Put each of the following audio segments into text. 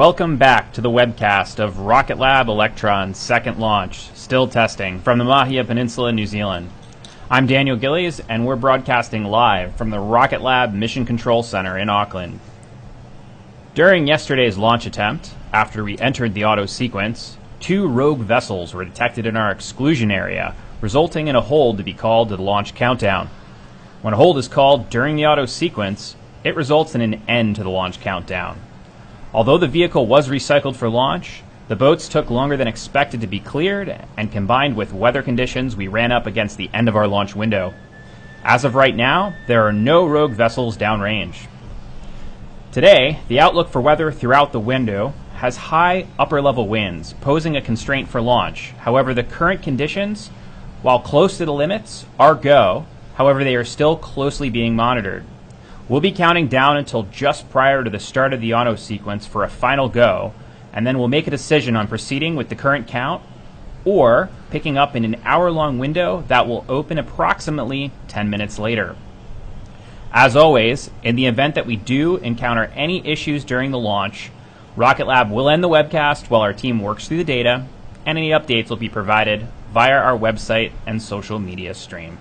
Welcome back to the webcast of Rocket Lab Electron's second launch, still testing, from the Mahia Peninsula, New Zealand. I'm Daniel Gillies, and we're broadcasting live from the Rocket Lab Mission Control Center in Auckland. During yesterday's launch attempt, after we entered the auto sequence, 2 rogue vessels were detected in our exclusion area, resulting in a hold to be called to the launch countdown. When a hold is called during the auto sequence, it results in an end to the launch countdown. Although the vehicle was recycled for launch, the boats took longer than expected to be cleared, and combined with weather conditions, we ran up against the end of our launch window. As of right now, there are no rogue vessels downrange. Today, the outlook for weather throughout the window has high upper-level winds, posing a constraint for launch. However, the current conditions, while close to the limits, are go. However, they are still closely being monitored. We'll be counting down until just prior to the start of the auto sequence for a final go, and then we'll make a decision on proceeding with the current count or picking up in an hour-long window that will open approximately 10 minutes later. As always, in the event that we do encounter any issues during the launch, Rocket Lab will end the webcast while our team works through the data, and any updates will be provided via our website and social media stream.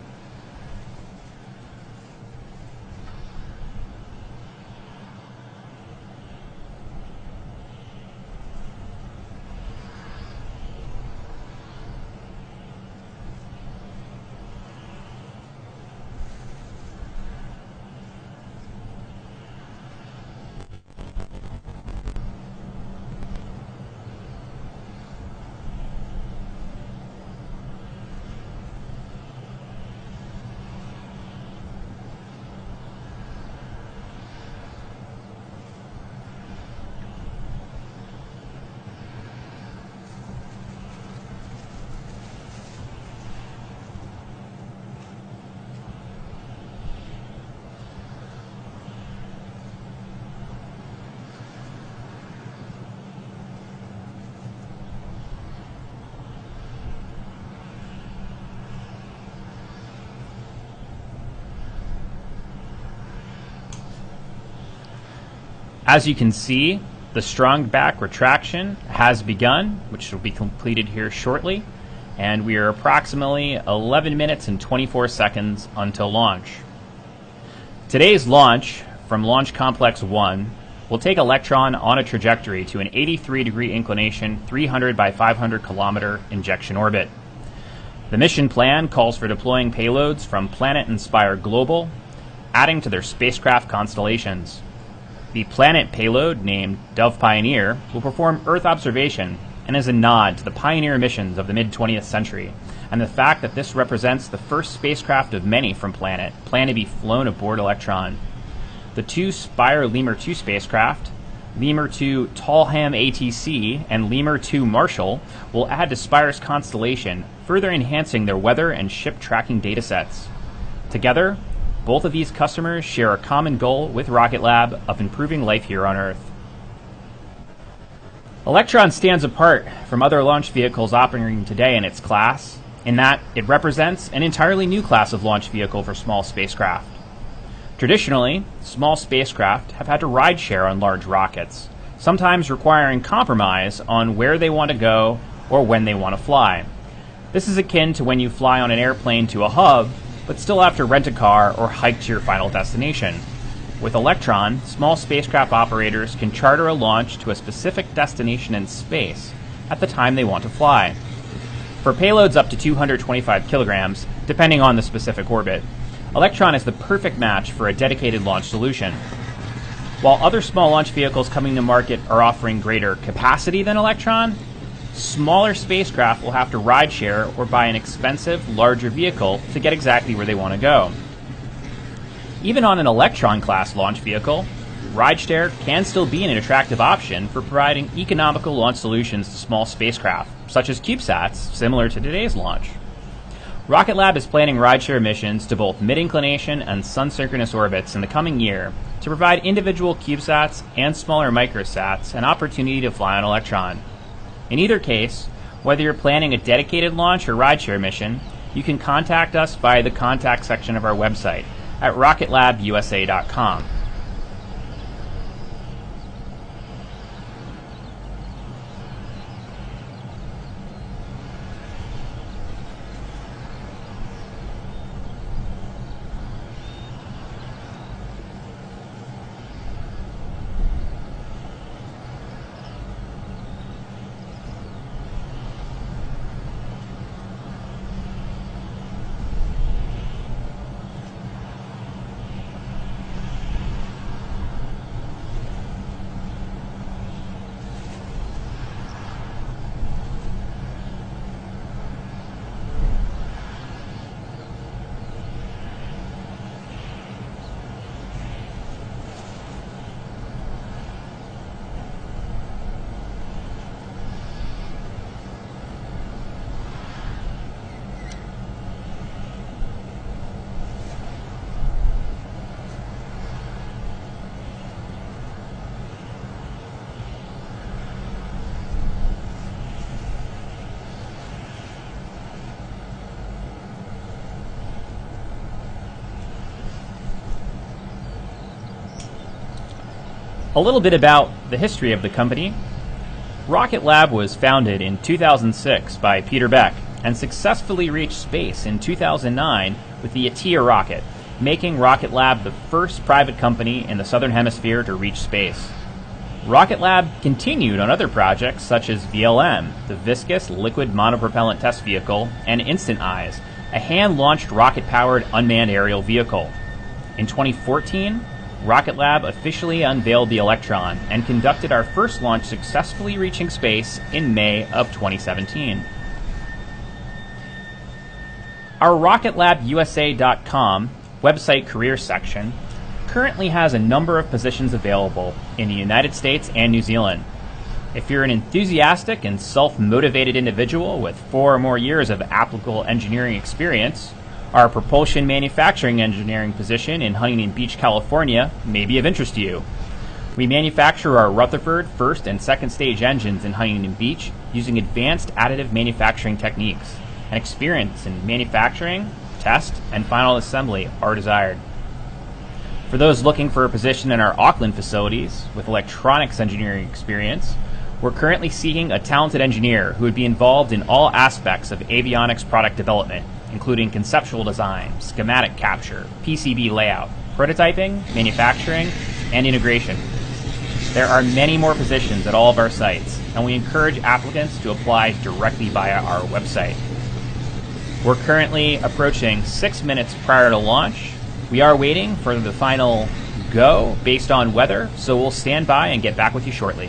As you can see, the strong back retraction has begun, which will be completed here shortly, and we are approximately 11 minutes and 24 seconds until launch. Today's launch from Launch Complex 1 will take Electron on a trajectory to an 83-degree inclination, 300 by 500 kilometer injection orbit. The mission plan calls for deploying payloads from Planet Inspire Global, adding to their spacecraft constellations. The Planet payload, named Dove Pioneer, will perform Earth observation and is a nod to the Pioneer missions of the mid-20th century, and the fact that this represents the first spacecraft of many from Planet planned to be flown aboard Electron. The 2 Spire Lemur 2 spacecraft, Lemur 2 Tallham ATC and Lemur 2 Marshall, will add to Spire's constellation, further enhancing their weather and ship tracking datasets. Together, both of these customers share a common goal with Rocket Lab of improving life here on Earth. Electron stands apart from other launch vehicles operating today in its class in that it represents an entirely new class of launch vehicle for small spacecraft. Traditionally, small spacecraft have had to ride share on large rockets, sometimes requiring compromise on where they want to go or when they want to fly. This is akin to when you fly on an airplane to a hub but still have to rent a car or hike to your final destination. With Electron, small spacecraft operators can charter a launch to a specific destination in space at the time they want to fly. For payloads up to 225 kilograms, depending on the specific orbit, Electron is the perfect match for a dedicated launch solution. While other small launch vehicles coming to market are offering greater capacity than Electron, smaller spacecraft will have to ride share or buy an expensive, larger vehicle to get exactly where they want to go. Even on an Electron-class launch vehicle, rideshare can still be an attractive option for providing economical launch solutions to small spacecraft, such as CubeSats, similar to today's launch. Rocket Lab is planning rideshare missions to both mid-inclination and sun-synchronous orbits in the coming year to provide individual CubeSats and smaller microsats an opportunity to fly on Electron. In either case, whether you're planning a dedicated launch or rideshare mission, you can contact us via the contact section of our website at rocketlabusa.com. A little bit about the history of the company. Rocket Lab was founded in 2006 by Peter Beck and successfully reached space in 2009 with the ATIA rocket, making Rocket Lab the first private company in the Southern Hemisphere to reach space. Rocket Lab continued on other projects such as VLM, the Viscous Liquid Monopropellant Test Vehicle, and Instant Eyes, a hand-launched rocket-powered unmanned aerial vehicle. In 2014, Rocket Lab officially unveiled the Electron and conducted our first launch successfully reaching space in May of 2017. Our RocketLabUSA.com website career section currently has a number of positions available in the United States and New Zealand. If you're an enthusiastic and self-motivated individual with 4 or more years of applicable engineering experience, our propulsion manufacturing engineering position in Huntington Beach, California may be of interest to you. We manufacture our Rutherford first and second stage engines in Huntington Beach using advanced additive manufacturing techniques, and experience in manufacturing, test, and final assembly are desired. For those looking for a position in our Auckland facilities with electronics engineering experience, we're currently seeking a talented engineer who would be involved in all aspects of avionics product development, including conceptual design, schematic capture, PCB layout, prototyping, manufacturing, and integration. There are many more positions at all of our sites, and we encourage applicants to apply directly via our website. We're currently approaching 6 minutes prior to launch. We are waiting for the final go based on weather, so we'll stand by and get back with you shortly.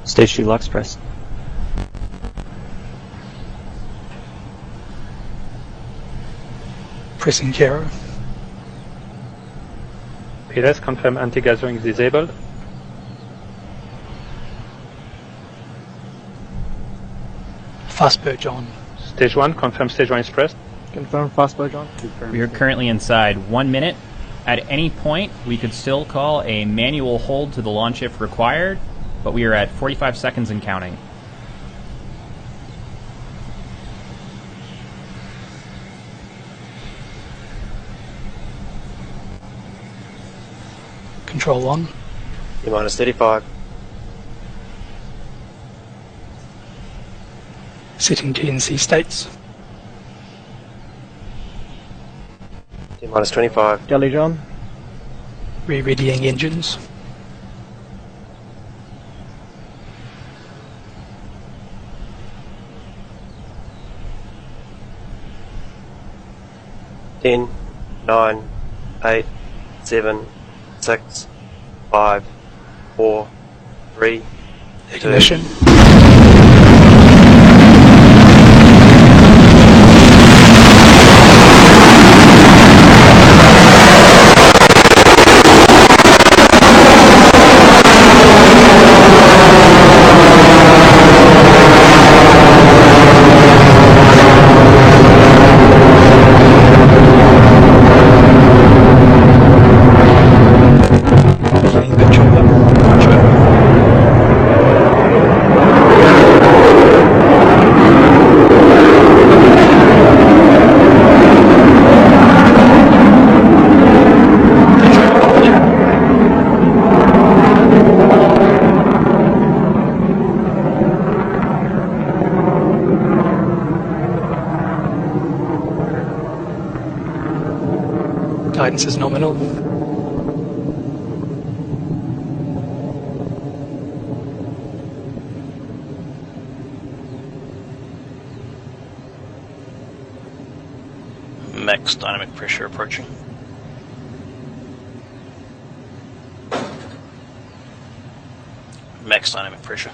Stage 2 locks pressed. Pressing gyro. PLS, confirm anti-gas ring disabled. Fast purge on. Stage 1, confirm stage 1 is pressed. Confirm fast purge on. We are currently inside 1 minute. At any point, we could still call a manual hold to the launch if required, but we are at 45 seconds and counting. Control on. T-minus 35. Setting GNC states. T-minus 25. Jelly John. Re-readying engines. Ten, 9, 8, 7, 6, 5, 4, 3, 2. Ignition. Guidance is nominal. Max dynamic pressure approaching. Max dynamic pressure.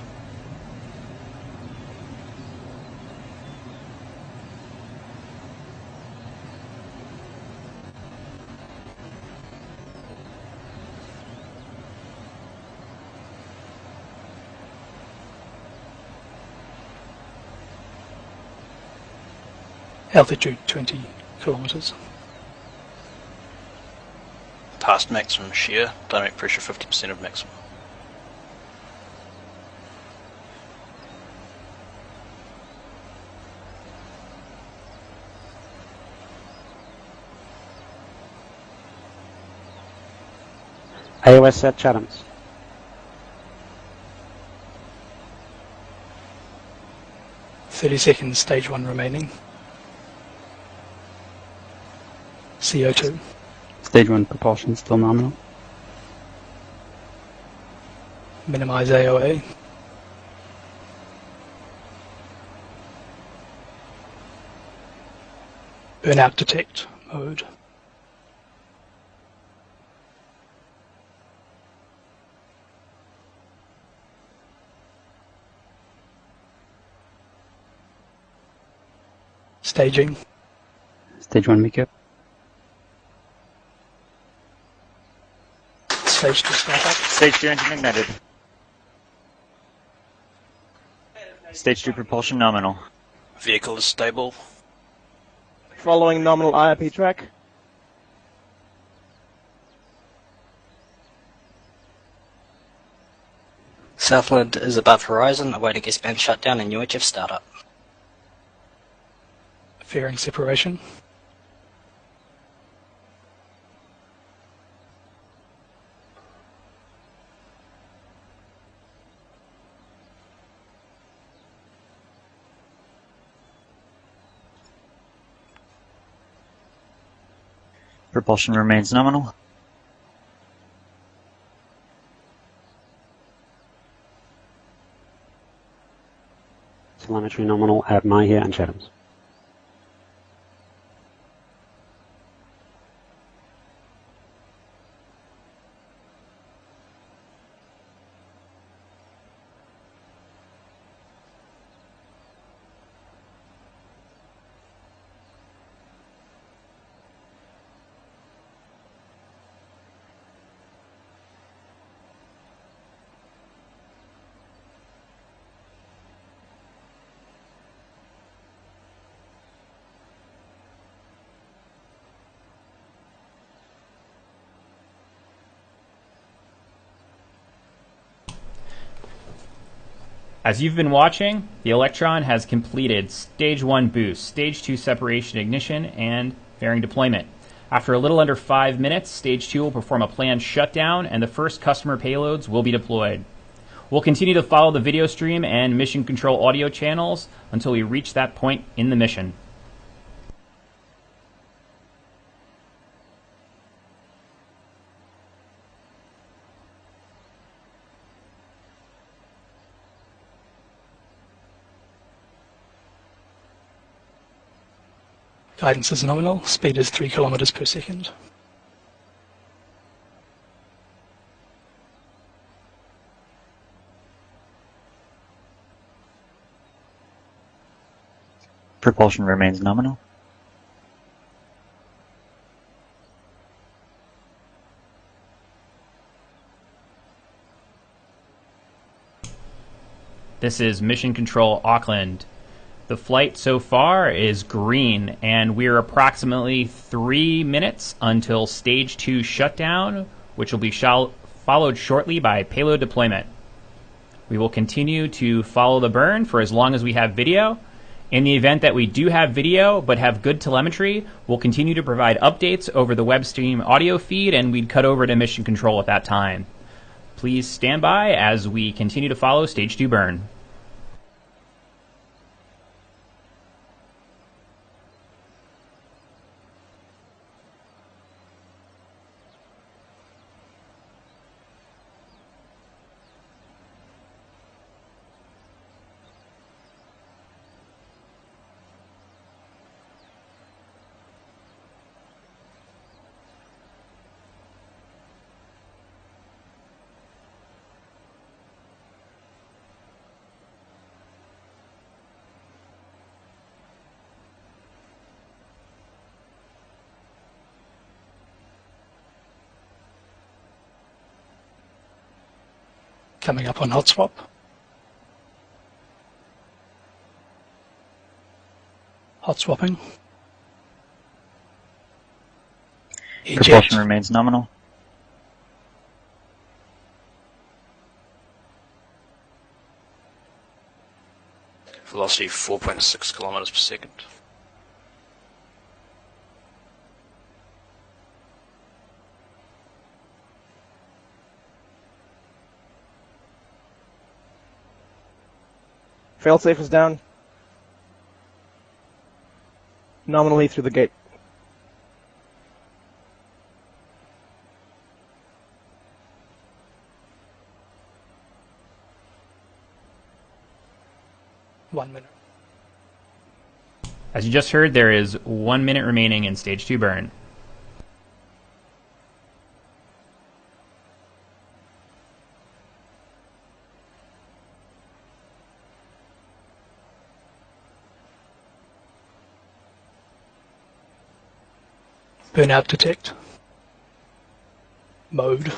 Altitude 20 kilometers. Past maximum shear, dynamic pressure 50% of maximum. AOS set Chathams. 30 seconds, stage 1 remaining. CO2. Stage 1 propulsion still nominal. Minimize AOA. Burnout detect mode. Staging. Stage 1 makeup. Stage 2 startup. Stage 2 engine ignited. Stage 2 propulsion nominal. Vehicle is stable. Following nominal IRP track. Southland is above horizon, awaiting S-band shutdown and UHF startup. Fairing separation. Propulsion remains nominal. Telemetry nominal at Mahia and Chathams. As you've been watching, the Electron has completed Stage 1 boost, Stage 2 separation ignition, and fairing deployment. After a little under 5 minutes, Stage 2 will perform a planned shutdown, and the first customer payloads will be deployed. We'll continue to follow the video stream and mission control audio channels until we reach that point in the mission. Guidance is nominal, speed is 3 kilometers per second. Propulsion remains nominal. This is Mission Control Auckland. The flight so far is green, and we're approximately 3 minutes until Stage 2 shutdown, which will be followed shortly by payload deployment. We will continue to follow the burn for as long as we have video. In the event that we do have video but have good telemetry, we'll continue to provide updates over the web stream audio feed, and we'd cut over to mission control at that time. Please stand by as we continue to follow Stage 2 burn. Coming up on hot swap. Hot swapping. Eject. Propulsion remains nominal. Velocity 4.6 kilometers per second. Failsafe is down. Nominally through the gate. One minute. As you just heard, there is 1 minute remaining in Stage 2 burn. Burnout detect. Mode.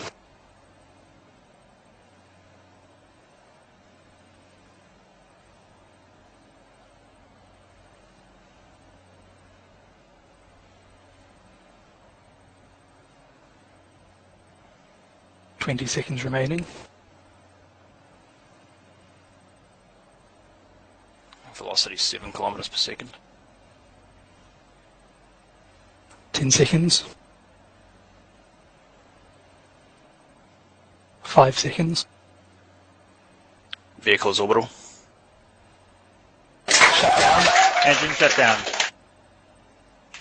Twenty seconds remaining. Velocity 7 kilometers per second. 10 seconds. 5 seconds. Vehicle's orbital. Engine shut down.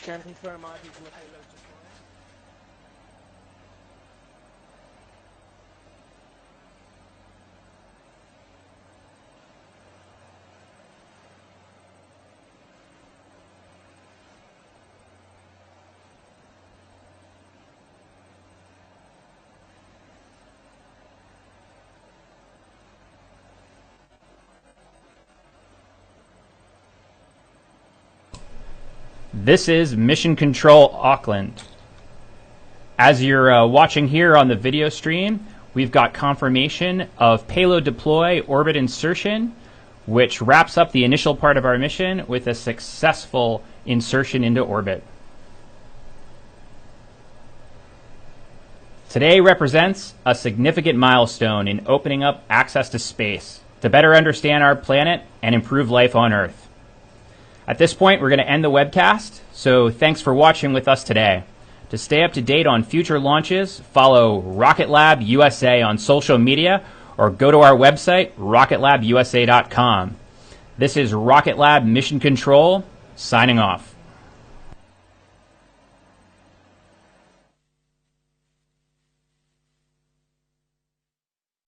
Can confirm IP to the payload destroyer. This is Mission Control Auckland. As you're watching here on the video stream, we've got confirmation of payload deploy orbit insertion, which wraps up the initial part of our mission with a successful insertion into orbit. Today represents a significant milestone in opening up access to space. to better understand our planet and improve life on Earth. At this point, we're going to end the webcast, so thanks for watching with us today. To stay up to date on future launches, follow Rocket Lab USA on social media or go to our website, rocketlabusa.com. This is Rocket Lab Mission Control, signing off.